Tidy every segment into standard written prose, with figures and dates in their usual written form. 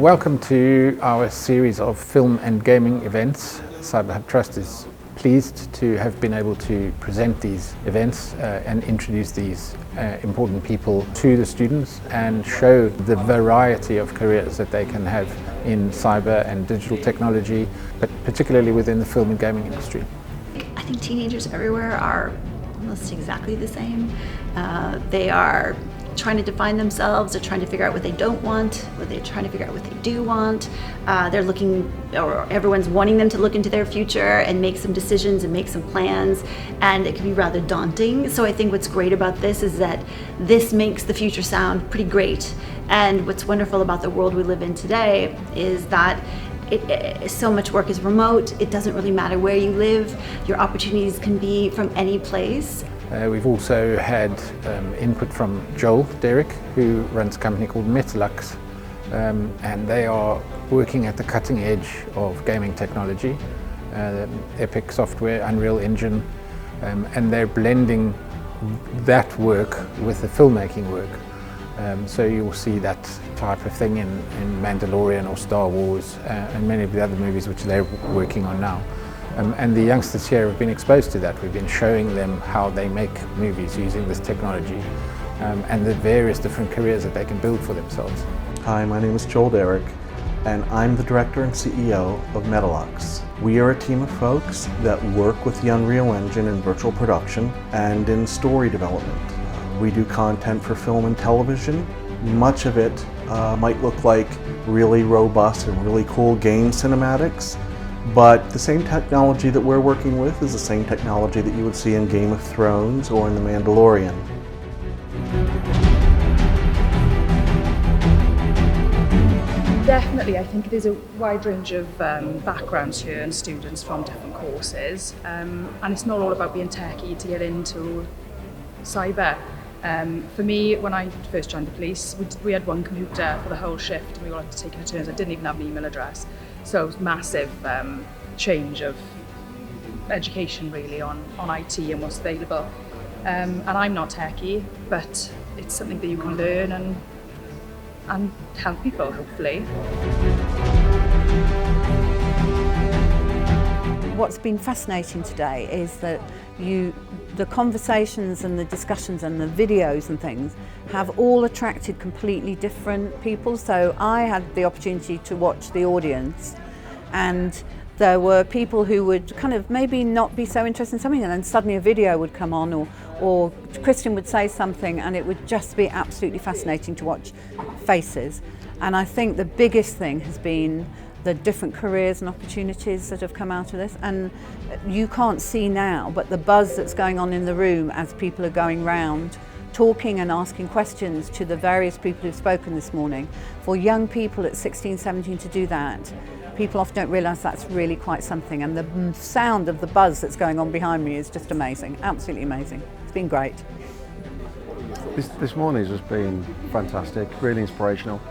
Welcome to our series of film and gaming events. CyberHub Trust is pleased to have been able to present these events and introduce these important people to the students and show the variety of careers that they can have in cyber and digital technology, but particularly within the film and gaming industry. I think teenagers everywhere are almost exactly the same. They are trying to define themselves, they're trying to figure out what they don't want, or they're trying to figure out what they do want. They're looking, or everyone's wanting them to look into their future and make some decisions and make some plans, and it can be rather daunting. So I think what's great about this is that this makes the future sound pretty great. And what's wonderful about the world we live in today is that so much work is remote. It doesn't really matter where you live. Your opportunities can be from any place. We've also had input from Joel Derrick, who runs a company called MetaLVX, and they are working at the cutting edge of gaming technology, Epic software, Unreal Engine, and they're blending that work with the filmmaking work. So you'll see that type of thing in Mandalorian or Star Wars and many of the other movies which they're working on now. And the youngsters here have been exposed to that. We've been showing them how they make movies using this technology and the various different careers that they can build for themselves. Hi, my name is Joel Derrick, and I'm the Director and CEO of MetaLVX. We are a team of folks that work with the Unreal Engine in virtual production and in story development. We do content for film and television. Much of it might look like really robust and really cool game cinematics, but the same technology that we're working with is the same technology that you would see in Game of Thrones or in The Mandalorian. Definitely, I think there's a wide range of backgrounds here and students from different courses, and it's not all about being techie to get into cyber. For me, when I first joined the police, we had one computer for the whole shift and we all had to take it in turns. I didn't even have an email address. So it was massive change of education really on IT and what's available. And I'm not techie, but it's something that you can learn and help people, hopefully. What's been fascinating today is that the conversations and the discussions and the videos and things have all attracted completely different people. So I had the opportunity to watch the audience, and there were people who would kind of maybe not be so interested in something, and then suddenly a video would come on, or Kristin would say something, and it would just be absolutely fascinating to watch faces. And I think the biggest thing has been the different careers and opportunities that have come out of this. And you can't see now, but the buzz that's going on in the room as people are going round talking and asking questions to the various people who've spoken this morning. For young people at 16, 17 to do that, people often don't realise that's really quite something. And the sound of the buzz that's going on behind me is just amazing, absolutely amazing. It's been great. This morning has just been fantastic, really inspirational.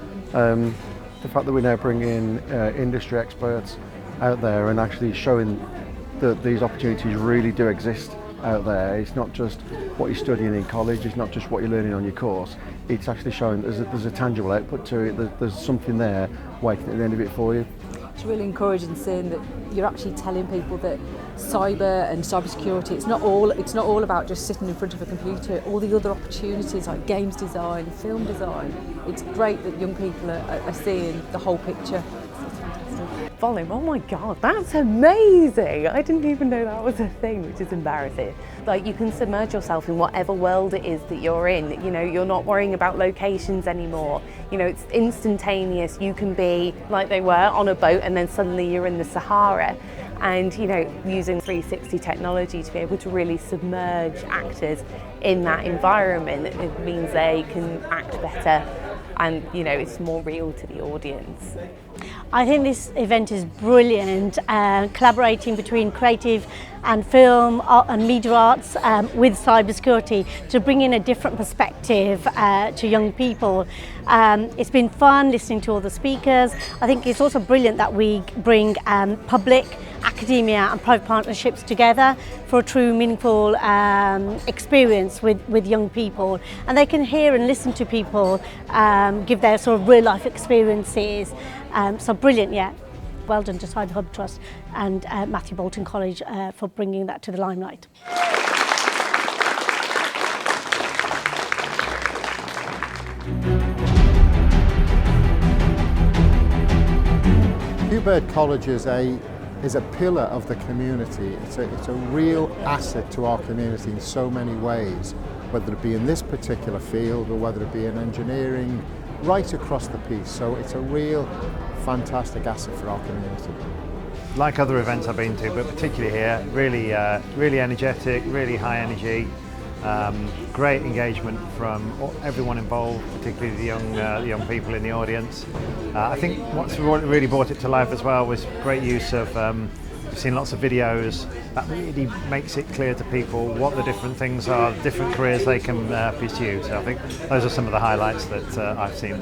The fact that we're now bringing industry experts out there and actually showing that these opportunities really do exist out there. It's not just what you're studying in college, it's not just what you're learning on your course. It's actually showing there's a tangible output to it, there's something there waiting at the end of it for you. It's really encouraging seeing that you're actually telling people that cyber and cybersecurity, it's not all about just sitting in front of a computer. All the other opportunities like games design, film design, it's great that young people are seeing the whole picture. Volume, oh my God, that's amazing. I didn't even know that was a thing, which is embarrassing. Like, you can submerge yourself in whatever world it is that you're in. You know, you're not worrying about locations anymore. You know, it's instantaneous. You can be like they were on a boat and then suddenly you're in the Sahara. And, you know, using 360 technology to be able to really submerge actors in that environment, it means they can act better and, you know, it's more real to the audience. I think this event is brilliant, collaborating between creative and film and media arts with cybersecurity to bring in a different perspective to young people. It's been fun listening to all the speakers. I think it's also brilliant that we bring public, academia and private partnerships together for a true meaningful experience with young people, and they can hear and listen to people give their sort of real life experiences. So brilliant, yeah. Well done to CyberHub Trust and Matthew Bolton College for bringing that to the limelight. Bird College is a pillar of the community. It's a real asset to our community in so many ways, whether it be in this particular field or whether it be in engineering, right across the piece. So it's a real fantastic asset for our community. Like other events I've been to, but particularly here, really energetic, really high energy. Great engagement from everyone involved, particularly the young people in the audience. I think what's really brought it to life as well was great use of, we've seen lots of videos that really makes it clear to people what the different things are, different careers they can pursue. So I think those are some of the highlights that I've seen.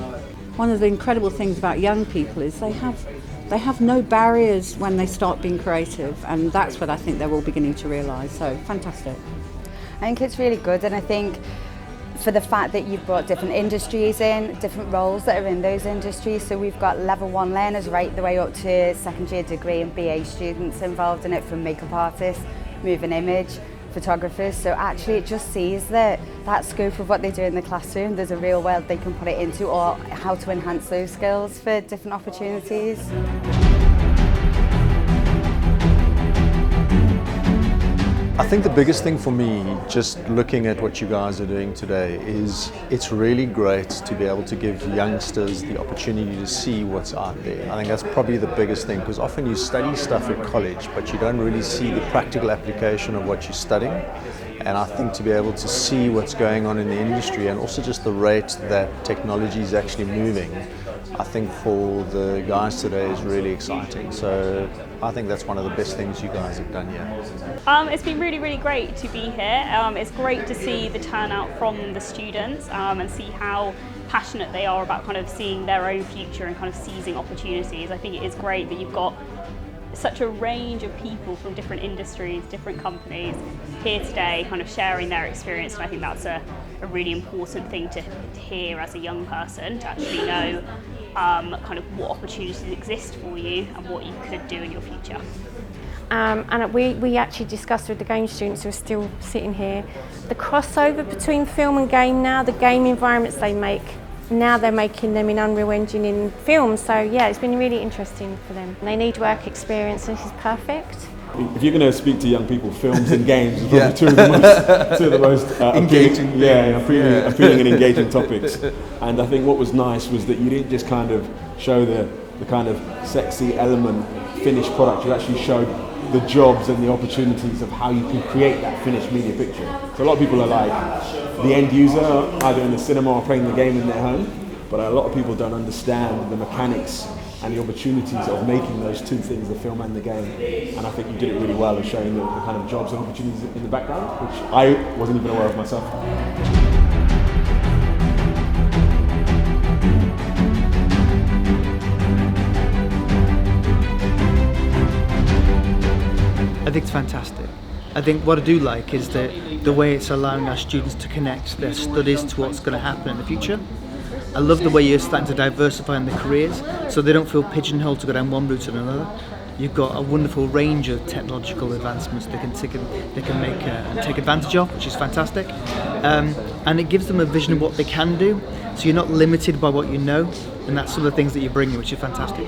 One of the incredible things about young people is they have no barriers when they start being creative, and that's what I think they're all beginning to realise. So fantastic. I think it's really good, and I think for the fact that you've brought different industries in, different roles that are in those industries. So we've got level 1 learners right the way up to second year degree and BA students involved in it, from makeup artists, moving image, photographers. So actually it just sees that scope of what they do in the classroom, there's a real world they can put it into, or how to enhance those skills for different opportunities. I think the biggest thing for me, just looking at what you guys are doing today, is it's really great to be able to give youngsters the opportunity to see what's out there. I think that's probably the biggest thing, because often you study stuff at college, but you don't really see the practical application of what you're studying. And I think to be able to see what's going on in the industry, and also just the rate that technology is actually moving, I think for the guys today is really exciting. So I think that's one of the best things you guys have done here. It's been really great to be here. It's great to see the turnout from the students and see how passionate they are about kind of seeing their own future and kind of seizing opportunities. I think it is great that you've got such a range of people from different industries, different companies here today kind of sharing their experience, and I think that's a really important thing to hear as a young person, to actually know kind of what opportunities exist for you and what you could do in your future. And we actually discussed with the game students who are still sitting here, the crossover between film and game now, the game environments they make, now they're making them in Unreal Engine in film. So yeah, it's been really interesting for them. They need work experience, and this is perfect. If you're going to speak to young people, films and games are probably two of the most engaging, appealing and engaging topics. And I think what was nice was that you didn't just kind of show the kind of sexy element, finished product. You actually showed the jobs and the opportunities of how you can create that finished media picture. So a lot of people are like the end user, either in the cinema or playing the game in their home, but a lot of people don't understand the mechanics and the opportunities of making those two things, the film and the game. And I think you did it really well of showing the kind of jobs and opportunities in the background, which I wasn't even aware of myself. I think it's fantastic. I think what I do like is that the way it's allowing our students to connect their studies to what's going to happen in the future. I love the way you're starting to diversify in their careers, so they don't feel pigeonholed to go down one route or another. You've got a wonderful range of technological advancements they can make and take advantage of, which is fantastic. And it gives them a vision of what they can do, so you're not limited by what you know, and that's some of the things that you're bringing, which is fantastic.